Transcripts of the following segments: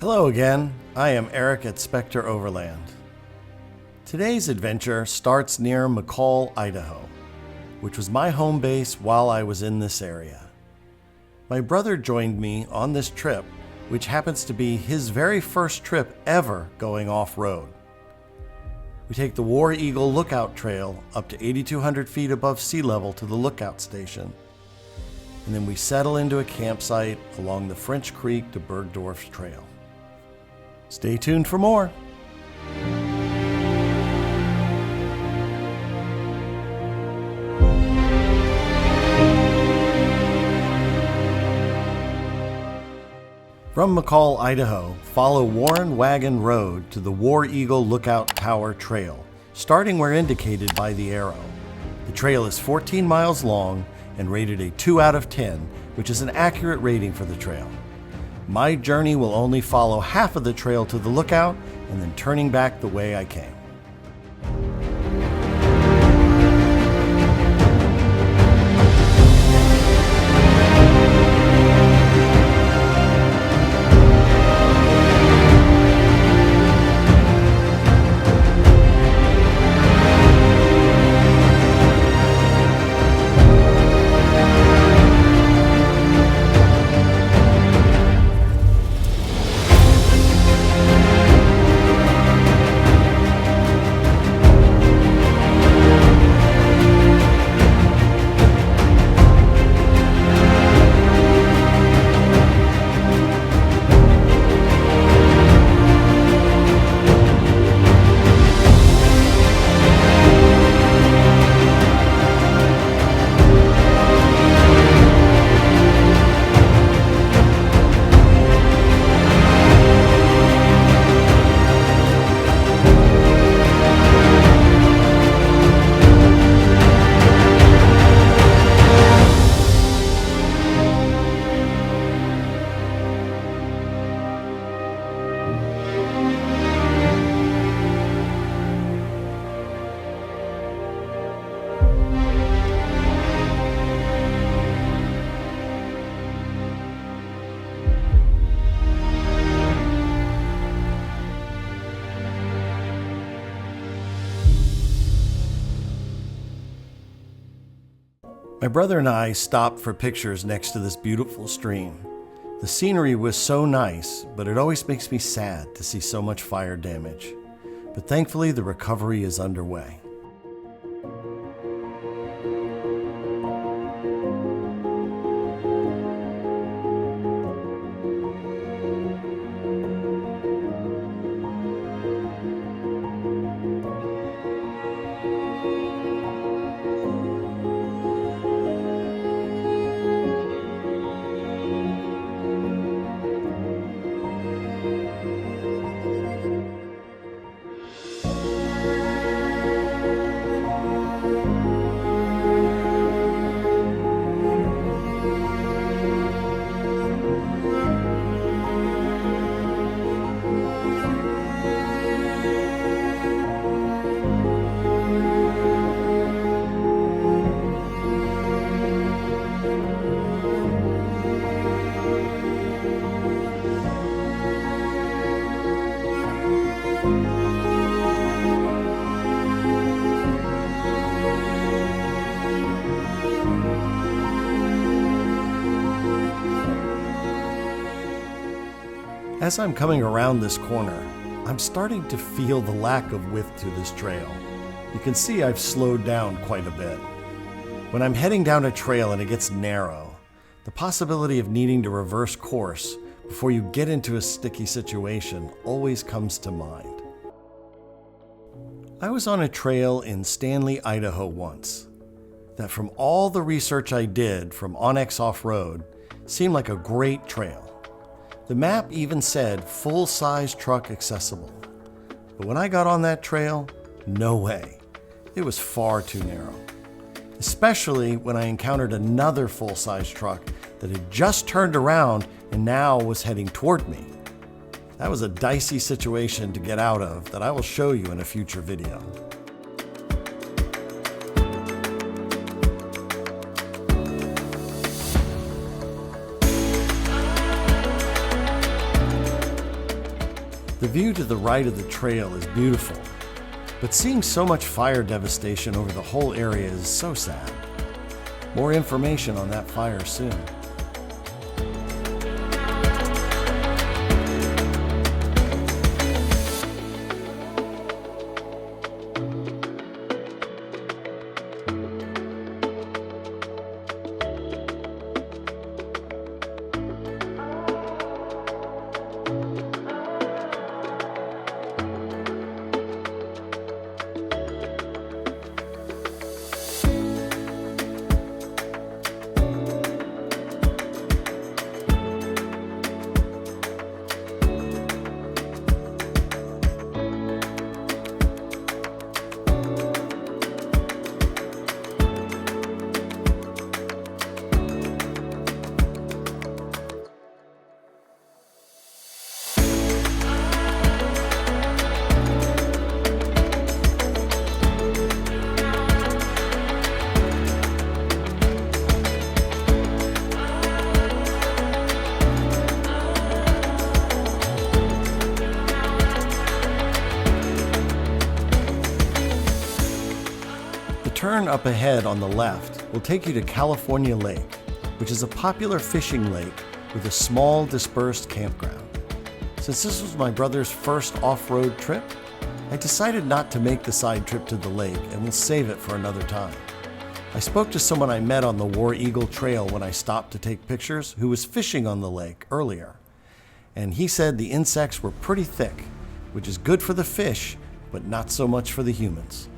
Hello again, I am Eric at Spectre Overland. Today's adventure starts near McCall, Idaho, which was my home base while I was in this area. My brother joined me on this trip, which happens to be his very first trip ever going off-road. We take the War Eagle Lookout Trail up to 8,200 feet above sea level to the lookout station, and then we settle into a campsite along the French Creek to Burgdorf Trail. Stay tuned for more. From McCall, Idaho, follow Warren Wagon Road to the War Eagle Lookout Tower Trail, starting where indicated by the arrow. The trail is 14 miles long and rated a 2 out of 10, which is an accurate rating for the trail. My journey will only follow half of the trail to the lookout and then turning back the way I came. My brother and I stopped for pictures next to this beautiful stream. The scenery was so nice, but it always makes me sad to see so much fire damage. But thankfully, the recovery is underway. As I'm coming around this corner, I'm starting to feel the lack of width to this trail. You can see I've slowed down quite a bit. When I'm heading down a trail and it gets narrow, the possibility of needing to reverse course before you get into a sticky situation always comes to mind. I was on a trail in Stanley, Idaho once that, from all the research I did from Onyx Off-Road, seemed like a great trail. The map even said full-size truck accessible. But when I got on that trail, no way. It was far too narrow. Especially when I encountered another full-size truck that had just turned around and now was heading toward me. That was a dicey situation to get out of that I will show you in a future video. The view to the right of the trail is beautiful, but seeing so much fire devastation over the whole area is so sad. More information on that fire soon. The turn up ahead on the left will take you to California Lake, which is a popular fishing lake with a small dispersed campground. Since this was my brother's first off-road trip, I decided not to make the side trip to the lake and will save it for another time. I spoke to someone I met on the War Eagle Trail when I stopped to take pictures who was fishing on the lake earlier, and he said the insects were pretty thick, which is good for the fish, but not so much for the humans.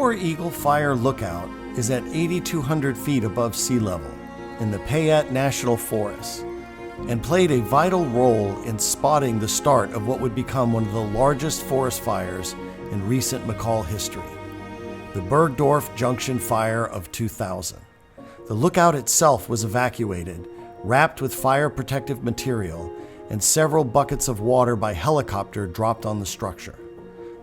War Eagle Fire Lookout is at 8,200 feet above sea level in the Payette National Forest and played a vital role in spotting the start of what would become one of the largest forest fires in recent McCall history, the Burgdorf Junction Fire of 2000. The lookout itself was evacuated, wrapped with fire protective material, and several buckets of water by helicopter dropped on the structure.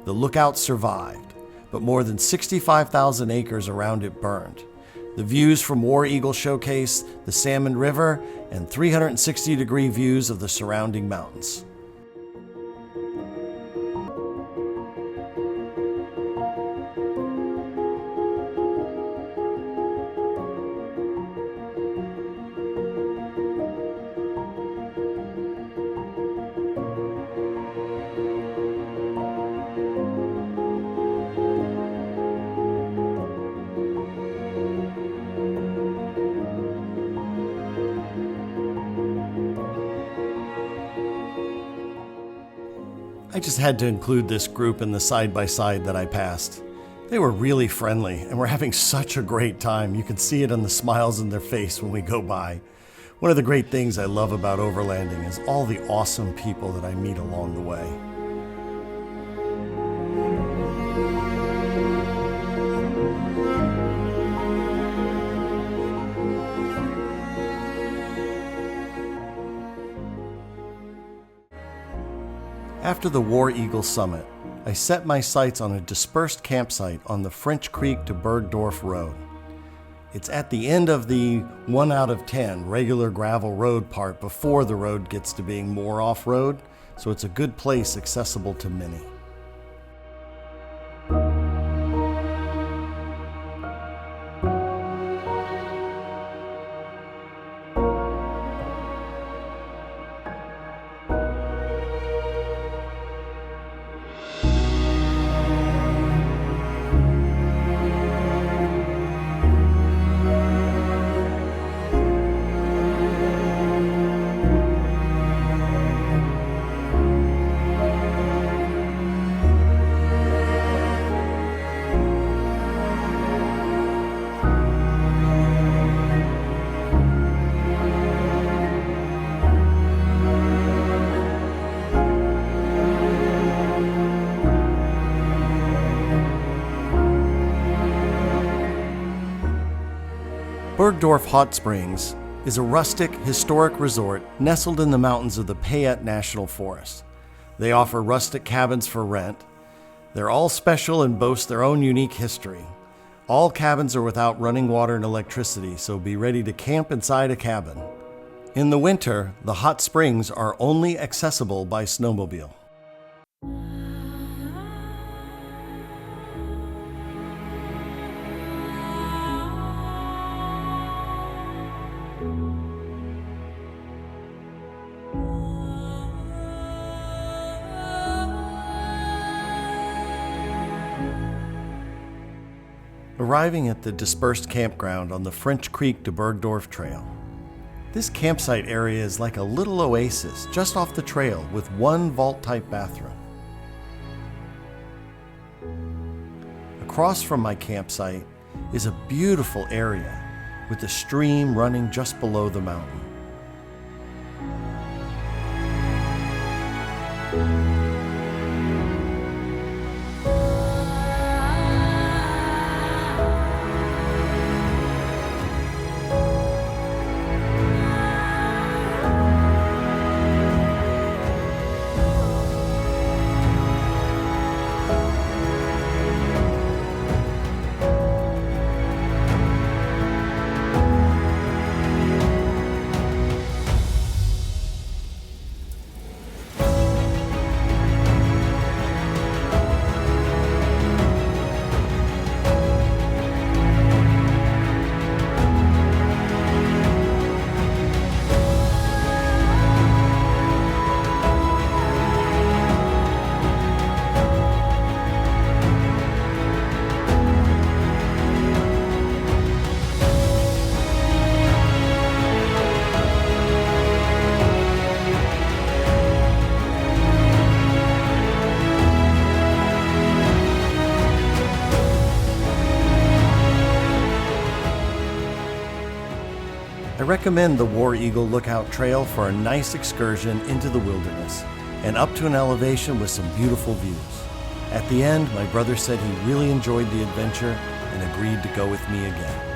The lookout survived, but more than 65,000 acres around it burned. The views from War Eagle showcase the Salmon River and 360-degree views of the surrounding mountains. I just had to include this group in the side-by-side that I passed. They were really friendly and were having such a great time. You can see it on the smiles in their face when we go by. One of the great things I love about overlanding is all the awesome people that I meet along the way. After the War Eagle summit, I set my sights on a dispersed campsite on the French Creek to Burgdorf Road. It's at the end of the 1 out of 10 regular gravel road part before the road gets to being more off-road, so it's a good place accessible to many. Burgdorf Hot Springs is a rustic, historic resort nestled in the mountains of the Payette National Forest. They offer rustic cabins for rent. They're all special and boast their own unique history. All cabins are without running water and electricity, so be ready to camp inside a cabin. In the winter, the hot springs are only accessible by snowmobile. Arriving at the dispersed campground on the French Creek to Burgdorf Trail. This campsite area is like a little oasis just off the trail with one vault-type bathroom. Across from my campsite is a beautiful area with a stream running just below the mountain. I recommend the War Eagle Lookout Trail for a nice excursion into the wilderness and up to an elevation with some beautiful views. At the end, my brother said he really enjoyed the adventure and agreed to go with me again.